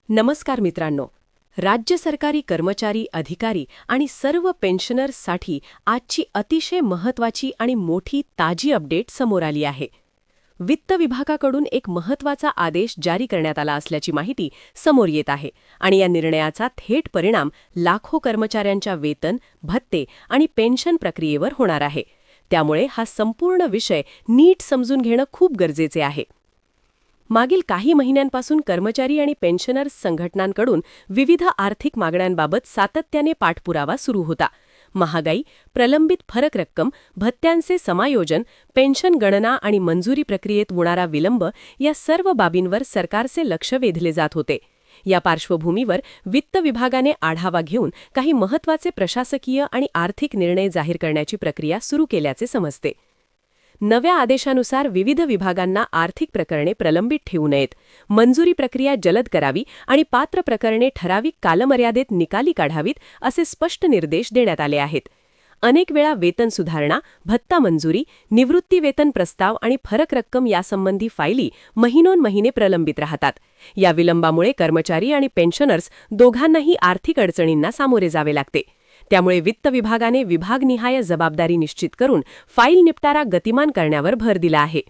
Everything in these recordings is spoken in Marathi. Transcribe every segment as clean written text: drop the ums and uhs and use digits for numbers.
नमस्कार मित्रांनो. राज्य सरकारी कर्मचारी, अधिकारी आणि सर्व पेन्शनर्ससाठी आजची अतिशय महत्त्वाची आणि मोठी ताजी अपडेट समोर आली आहे. वित्त विभागाकडून एक महत्त्वाचा आदेश जारी करण्यात आला असल्याची माहिती समोर येत आहे आणि या निर्णयाचा थेट परिणाम लाखो कर्मचाऱ्यांच्या वेतन, भत्ते आणि पेन्शन प्रक्रियेवर होणार आहे. त्यामुळे हा संपूर्ण विषय नीट समजून घेणं खूप गरजेचे आहे. मागील काही महिन्यांपासून कर्मचारी आणि पेन्शनर्स संघटनांकडून विविध आर्थिक मागण्यांबाबत सातत्याने पाठपुरावा सुरू होता. महागाई, प्रलंबित फरक रक्कम, भत्त्यांचे समायोजन, पेन्शन गणना आणि मंजुरी प्रक्रियेत होणारा विलंब या सर्व बाबींवर सरकारचे लक्ष वेधले जात होते. या पार्श्वभूमीवर वित्त विभागाने आढावा घेऊन काही महत्त्वाचे प्रशासकीय आणि आर्थिक निर्णय जाहीर करण्याची प्रक्रिया सुरू केल्याचे समजते. नव्या आदेशानुसार विविध विभागांना आर्थिक प्रकरणे प्रलंबित ठेवू नयेत, मंजुरी प्रक्रिया जलद करावी आणि पात्र प्रकरणे ठराविक कालमर्यादेत निकाली काढावीत असे स्पष्ट निर्देश देण्यात आले आहेत. अनेक वेळा वेतन सुधारणा, भत्ता मंजुरी, निवृत्ती वेतन प्रस्ताव आणि फरक रक्कम यासंबंधी फायली महिनोन्महिने प्रलंबित राहतात. या विलंबामुळे कर्मचारी आणि पेन्शनर्स दोघांनाही आर्थिक अडचणींना सामोरे जावे लागते. त्यामुळे वित्त विभागाने विभागनिहाय जबाबदारी निश्चित करून फाईल निपटारा गतिमान करण्यावर भर दिला आहे.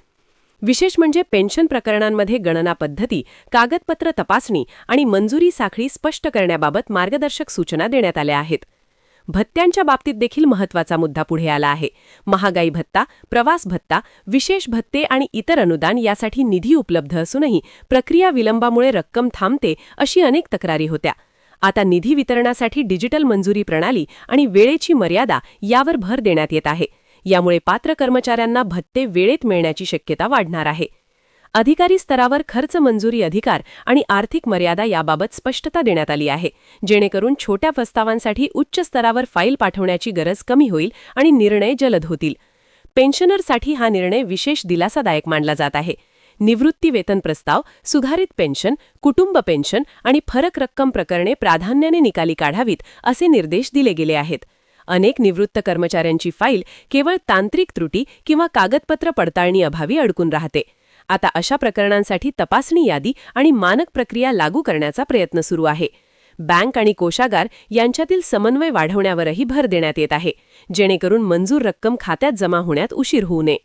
विशेष म्हणजे पेन्शन प्रकरणांमध्ये गणना पद्धती, कागदपत्र तपासणी आणि मंजुरी साखळी स्पष्ट करण्याबाबत मार्गदर्शक सूचना देण्यात आल्या आहेत. भत्त्यांच्या बाबतीत देखील महत्त्वाचा मुद्दा पुढे आला आहे. महागाई भत्ता, प्रवास भत्ता, विशेष भत्ते आणि इतर अनुदान यासाठी निधी उपलब्ध असूनही प्रक्रिया विलंबामुळे रक्कम थांबते अशी अनेक तक्रारी होत्या. आता निधी वितरणासाठी डिजिटल मंजुरी प्रणाली आणि वेळेची मर्यादा यावर भर देण्यात येत आहे. यामुळे पात्र कर्मचाऱ्यांना भत्ते वेळेत मिळण्याची शक्यता वाढणार आहे. अधिकारी स्तरावर खर्च मंजुरी अधिकार आणि आर्थिक मर्यादा याबाबत स्पष्टता देण्यात आली आहे, जेणेकरून छोट्या प्रस्तावांसाठी उच्च स्तरावर फाईल पाठवण्याची गरज कमी होईल आणि निर्णय जलद होतील. पेन्शनरसाठी हा निर्णय विशेष दिलासादायक मानला जात आहे. निवृत्ती वेतन प्रस्ताव, सुधारित पेन्शन, कुटुंब पेन्शन आणि फरक रक्कम प्रकरणे प्राधान्याने निकाली काढावीत असे निर्देश दिले गेले आहेत. अनेक निवृत्त कर्मचाऱ्यांची फाईल केवळ तांत्रिक त्रुटी किंवा कागदपत्र पडताळणी अभावी अडकून राहते. आता अशा प्रकरणांसाठी तपासणी यादी आणि मानक प्रक्रिया लागू करण्याचा प्रयत्न सुरू आहे. बँक आणि कोषागार यांच्यातील समन्वय वाढवण्यावरही भर देण्यात येत आहे, जेणेकरून मंजूर रक्कम खात्यात जमा होण्यात उशीर होऊ नये.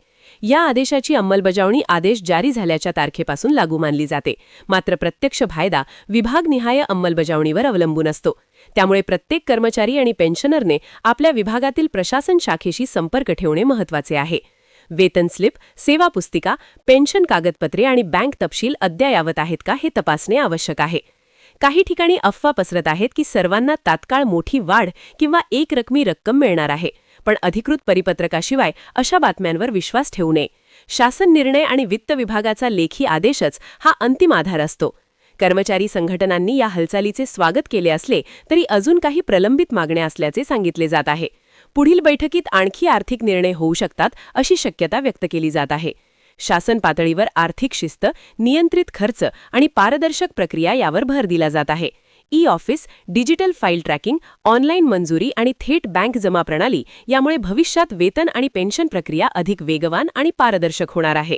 या आदेशाची अंमलबजावणी आदेश जारी झाल्याच्या तारखेपासून लागू मानली जाते. मात्र प्रत्यक्ष फायदा विभागनिहाय अंमलबजावणीवर अवलंबून असतो. त्यामुळे प्रत्येक कर्मचारी आणि पेन्शनरने आपल्या विभागातील प्रशासन शाखेशी संपर्क ठेवणे महत्त्वाचे आहे. वेतन स्लिप, सेवा पुस्तिका, पेन्शन कागदपत्रे आणि बँक तपशील अद्ययावत आहेत का हे तपासणे आवश्यक आहे. काही ठिकाणी अफवा पसरत आहेत की सर्वांना तात्काळ मोठी वाढ किंवा एक रकमी रक्कम मिळणार आहे, पण अधिकृत परिपत्रकाशिवाय अशा बातम्यांवर विश्वास ठेवू नये. शासन निर्णय आणि वित्त विभागाचा लेखी आदेशच हा अंतिम आधार असतो. कर्मचारी संघटनांनी या हालचालीचे स्वागत केले असले तरी अजून काही प्रलंबित मागण्या असल्याचे सांगितले जात आहे. पुढील बैठकीत आणखी आर्थिक निर्णय होऊ शकतात अशी शक्यता व्यक्त केली जात आहे. शासन पातळीवर आर्थिक शिस्त, नियंत्रित खर्च आणि पारदर्शक प्रक्रिया यावर भर दिला जात आहे. E office, digital file tracking, online मंजुरी आणि थेट बँक जमा प्रणाली यामुळे भविष्यात वेतन आणि पेन्शन प्रक्रिया अधिक वेगवान आणि पारदर्शक होणार आहे.